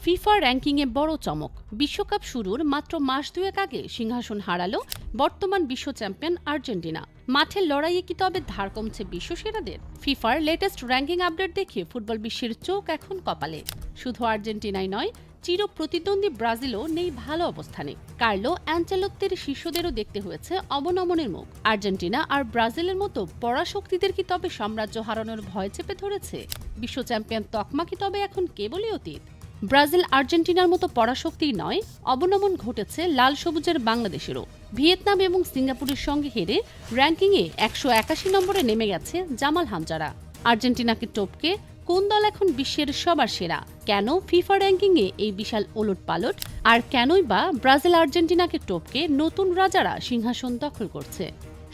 FIFA র্যাঙ্কিংয়ে বড় চমক। বিশ্বকাপ শুরুর মাত্র মাস দুয়েক আগে সিংহাসন হারালো বর্তমান বিশ্ব চ্যাম্পিয়ন আর্জেন্টিনা। মাঠের লড়াইয়ে কি তবে ধার কমছে বিশ্বসেরাদের? ফিফার লেটেস্ট র্যাঙ্কিং আপডেট দেখে ফুটবল বিশ্বের চোখ এখন কপালে। শুধু আর্জেন্টিনাই নয়, চির প্রতিদ্বন্দ্বী ব্রাজিলও নেই ভালো অবস্থানে। কার্লো অ্যানচেলোত্তির শিষ্যদেরও দেখতে হয়েছে অবনমনের মুখ। আর্জেন্টিনা আর ব্রাজিলের মতো পরাশক্তিদের কি তবে সাম্রাজ্য হারানোর ভয় চেপে ধরেছে? বিশ্ব চ্যাম্পিয়ন তকমা কি তবে এখন কেবলই অতীত? ব্রাজিল আর্জেন্টিনার মতো পরাশক্তিই নয়, অবনমন ঘটেছে লাল সবুজের বাংলাদেশেরও। ভিয়েতনাম এবং সিঙ্গাপুরের সঙ্গে হেরে র্যাঙ্কিংয়ে ১৮১ নম্বরে নেমে গেছে জামাল হামজারা। আর্জেন্টিনাকে টপকে কোন দল এখন বিশ্বের সবার সেরা? কেন ফিফা র্যাঙ্কিংয়ে এই বিশাল ওলটপালট? আর কেনই বা ব্রাজিল আর্জেন্টিনাকে টপকে নতুন রাজারা সিংহাসন দখল করছে?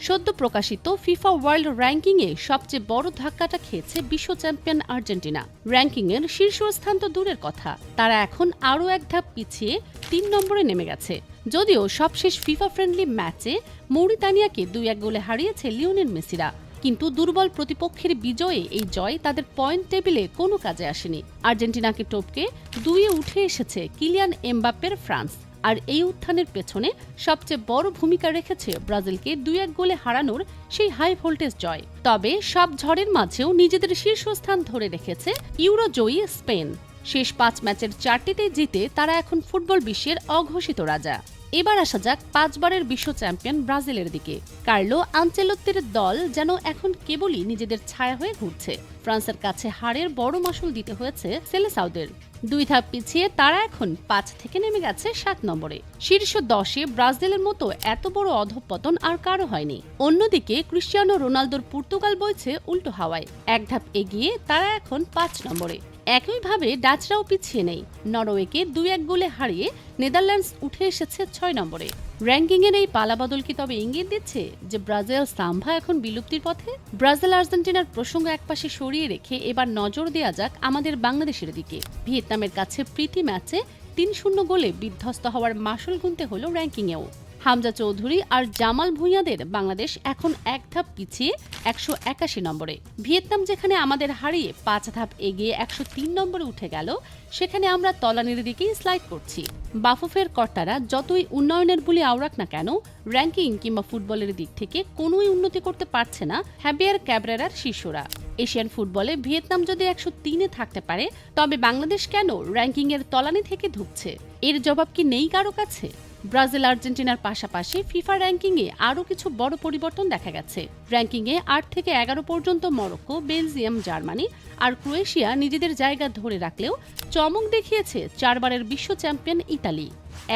সদ্য প্রকাশিত ফিফা ওয়ার্ল্ড র্যাঙ্কিংয়ে সবচেয়ে বড় ধাক্কাটা খেয়েছে বিশ্ব চ্যাম্পিয়ন আর্জেন্টিনা। র্যাঙ্কিংয়ের শীর্ষস্থান তো দূরের কথা, তারা এখন আরও এক ধাপ পিছিয়ে ৩ নম্বরে নেমে গেছে। যদিও সবশেষ ফিফা ফ্রেন্ডলি ম্যাচে মৌরিতানিয়াকে ২-১ গোলে হারিয়েছে লিওনেল মেসিরা, কিন্তু দুর্বল প্রতিপক্ষের বিজয়ে এই জয় তাদের পয়েন্ট টেবিলে কোনো কাজে আসেনি। আর্জেন্টিনাকে টপকে ২-এ উঠে এসেছে কিলিয়ান এমবাপ্পের ফ্রান্স। আর এই উত্থানের পেছনে সবচেয়ে বড় ভূমিকা রেখেছে ব্রাজিলকে ২-১ গোলে হারানোর সেই হাই ভোল্টেজ জয়। তবে সব ঝড়ের মাঝেও নিজেদের শীর্ষস্থান ধরে রেখেছে ইউরো জয়ী স্পেন। শেষ ৫ ম্যাচের ৪টিতে জিতে তারা এখন ফুটবল বিশ্বের অঘোষিত রাজা। এবার আসা যাক ৫ বারের বিশ্ব চ্যাম্পিয়ন ব্রাজিলের দিকে। কার্লো আনচেলোত্তির দল যেন এখন কেবলই নিজেদের ছায়া হয়ে ঘুরছে। ফ্রান্সের কাছে হারের বড় মাসুল দিতে হয়েছে সেলেসাওদের। ২ ধাপ পিছিয়ে তারা এখন ৫ থেকে নেমে গেছে ৭ নম্বরে। শীর্ষ ১০-এ ব্রাজিলের মতো এত বড় অধঃপতন আর কারো হয়নি। অন্যদিকে ক্রিস্টিয়ানো রোনালদোর পর্তুগাল বইছে উল্টো হাওয়ায়। এক ধাপ এগিয়ে তারা এখন ৫ নম্বরে। একইভাবে ডাচরাও পিছিয়ে নেই। নরওয়েকে ২-১ গোলে হারিয়ে নেদারল্যান্ডস উঠে এসেছে ৬ নম্বরে। র্যাঙ্কিংয়ের এই পালাবদল কি তবে ইঙ্গিত দিচ্ছে যে ব্রাজিল সাম্ভা এখন বিলুপ্তির পথে? ব্রাজিল আর্জেন্টিনার প্রসঙ্গ একপাশে সরিয়ে রেখে এবার নজর দেওয়া যাক আমাদের বাংলাদেশের দিকে। ভিয়েতনামের কাছে প্রীতি ম্যাচে ৩-০ গোলে বিধ্বস্ত হওয়ার মাসুল গুনতে হলো র্যাঙ্কিংয়েও। হামজা চৌধুরী আর জামাল ভুঁইয়াদের বাংলাদেশ এখন এক ধাপ পিছিয়ে ১৮১ নম্বরে। ভিয়েতনাম যেখানে আমাদের হারিয়ে ৫ ধাপ এগিয়ে ১০৩ নম্বরে উঠে গেল, সেখানে আমরা তলানির দিকেই স্লাইড করছি। বাফুফের কর্তারা যতই উন্নয়নের বুলি আওড়াক না কেন, র্যাঙ্কিং কিংবা ফুটবলের দিক থেকে কোনোই উন্নতি করতে পারছে না হ্যাবিয়ার ক্যাবরেরার শিষ্যরা। এশিয়ান ফুটবলে ভিয়েতনাম যদি ১০৩-এ থাকতে পারে, তবে বাংলাদেশ কেন র্যাঙ্কিংয়ের তলানি থেকে ধুঁকছে? এর জবাব কি নেই কারো কাছে? ব্রাজিল আর্জেন্টিনার পাশাপাশি ফিফা র্যাঙ্কিংয়ে আরও কিছু বড় পরিবর্তন দেখা গেছে। র্যাঙ্কিংয়ে ৮ থেকে ১১ পর্যন্ত মরক্কো, বেলজিয়াম, জার্মানি আর ক্রোয়েশিয়া নিজেদের জায়গা ধরে রাখলেও চমক দেখিয়েছে ৪ বারের বিশ্ব চ্যাম্পিয়ন ইতালি।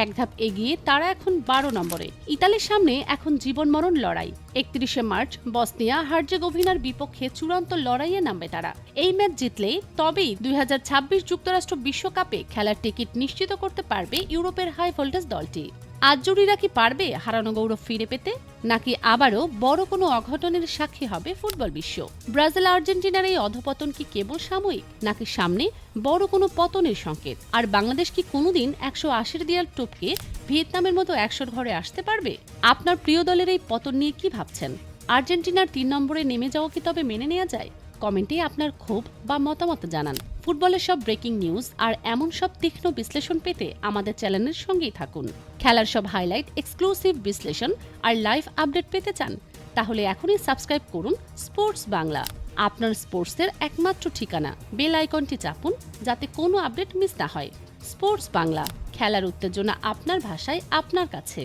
এক ধাপ এগিয়ে তারা এখন ১২ নম্বরে। ইতালির সামনে এখন জীবন মরণ লড়াই। ৩১শে মার্চ বসনিয়া হার্জেগোভিনার বিপক্ষে চূড়ান্ত লড়াইয়ে নামবে তারা। এই ম্যাচ জিতলেই তবেই ২০২৬ যুক্তরাষ্ট্র বিশ্বকাপে খেলার টিকিট নিশ্চিত করতে পারবে ইউরোপের হাই ভোল্টেজ দলটি। আজজুরিরা কি পারবে হারানো গৌরব ফিরে পেতে, নাকি আবারও বড় কোনো অঘটনের সাক্ষী হবে ফুটবল বিশ্ব? ব্রাজিল আর্জেন্টিনার এই অধপতন কি কেবল সাময়িক, নাকি সামনে বড় কোনো পতনের সংকেত? আর বাংলাদেশ কি কোনোদিন ১৮০ দেয়াল টপকে ভিয়েতনামের মতো ১০০ ঘরে আসতে পারবে? আপনার প্রিয় দলের এই পতন নিয়ে কি ভাবছেন? আর্জেন্টিনার ৩ নম্বরে নেমে যাওয়া কি তবে মেনে নেওয়া যায়? কমেন্টে আপনার ক্ষোভ বা মতামত জানান। ফুটবলের সব ব্রেকিং নিউজ আর এমন সব তীক্ষ্ণ বিশ্লেষণ পেতে আমাদের চ্যানেলের সঙ্গেই থাকুন। খেলার সব হাইলাইট, এক্সক্লুসিভ বিশ্লেষণ আর লাইভ আপডেট পেতে চান? তাহলে এখনই সাবস্ক্রাইব করুন স্পোর্টস বাংলা, আপনার স্পোর্টসের একমাত্র ঠিকানা। বেল আইকনটি চাপুন যাতে কোনো আপডেট মিস না হয়। স্পোর্টস বাংলা, খেলার উত্তেজনা আপনার ভাষায়, আপনার কাছে।